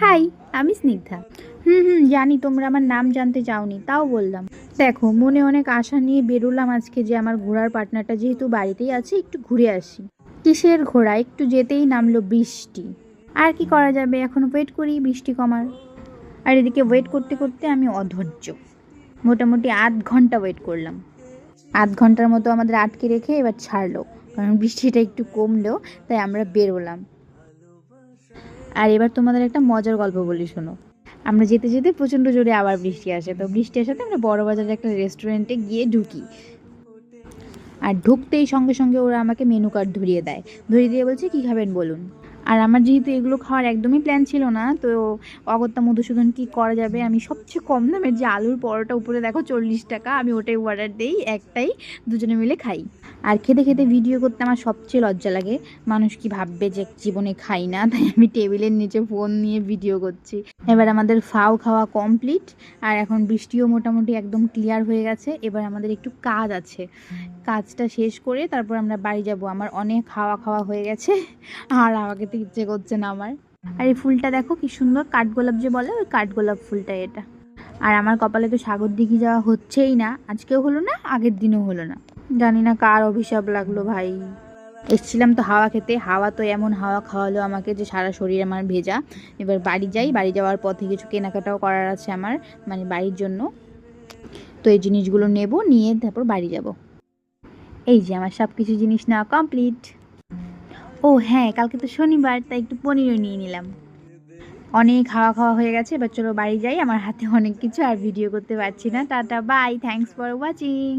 High, আমি স্নিগ্ধা। জানি তোমরা আমার নাম জানতে চাওনি, তাও বললাম। দেখো, মনে অনেক আশা নিয়ে বেরোলাম আজকে যে আমার ঘোরার পার্টনারটা যেহেতু বাড়িতেই আছে একটু ঘুরে আসি। কিসের ঘোরা? একটু যেতেই নামলো বৃষ্টি। আর কি করা যাবে, এখন ওয়েট করি বৃষ্টি কমার। আর এদিকে ওয়েট করতে করতে আমি অধৈর্য। মোটামুটি 8 ঘন্টা ওয়েট করলাম। 8 ঘন্টার মতো আমাদের আটকে রেখে এবার ছাড়লো, কারণ বৃষ্টিটা একটু কমলো, তাই আমরা বেরোলাম। আর এবার তোমাদের একটা মজার গল্প বলি, শোনো। আমরা যেতে যেতে প্রচণ্ড জোরে আবার বৃষ্টি আসে, তো বৃষ্টি আসাতে আমরা বড় বাজারে একটা রেস্টুরেন্টে গিয়ে ঢুকি। আর ঢুকতেই সঙ্গে সঙ্গে ওরা আমাকে মেনু কার্ড ধরিয়ে দেয়। ধরিয়ে দিয়ে বলছে কী খাবেন বলুন। আর আমার যেহেতু এগুলো খাওয়ার একদমই প্ল্যান ছিল না, তো অগত্যা মধুসূদন কী করা যাবে, আমি সবচেয়ে কম দামের যে আলুর পরোটা উপরে দেখো 40 টাকা, আমি ওটাই অর্ডার দিই, একটাই, দুজনে মিলে খাই। আর খেতে খেতে ভিডিও করতে আমার সবচেয়ে লজ্জা লাগে। মানুষ কি ভাববে যে জীবনে খাই না, তাই আমি টেবিলের নিচে ফোন নিয়ে ভিডিও করছি। এবার আমাদের ফাও খাওয়া কমপ্লিট। আর এখন বৃষ্টিও মোটামুটি একদম ক্লিয়ার হয়ে গেছে। এবার আমাদের একটু কাজ আছে, কাজটা শেষ করে তারপর আমরা বাড়ি যাব। আমার অনেক খাওয়া খাওয়া হয়ে গেছে, আর আমাকে তো ইচ্ছে করছে না আমার। আর এই ফুলটা দেখো কি সুন্দর, কাঠগোলাপ যে বলে, ওই কাঠগোলাপ ফুলটা এটা। আর আমার কপালে তো সাগর দিঘি যাওয়া হচ্ছেই না, আজকেও হলো না, আগের দিনও হলো না। জানি না কার অভিশাপ লাগলো ভাই। এসছিলাম তো হাওয়া খেতে, হাওয়া তো এমন হাওয়া খাওয়ালো আমাকে যে সারা শরীর আমার ভেজা। এবার বাড়ি যাই, বাড়ি যাওয়ার পথে কিছু কেনাকাটাও করার আছে আমার, মানে বাড়ির জন্য। তো এই জিনিসগুলো নেব, নিয়ে তারপর বাড়ি যাব। এই যে আমার সব কিছু জিনিস নেওয়া কমপ্লিট। ও হ্যাঁ, কালকে তো শনিবার, তাই একটু পনিরও নিয়ে নিলাম। অনেক খাওয়া খাওয়া হয়ে গেছে, এবার চলো বাড়ি যাই, আমার হাতে অনেক কিছু আর ভিডিও করতে পারছি না। টাটা, বাই, থ্যাঙ্কস ফর ওয়াচিং।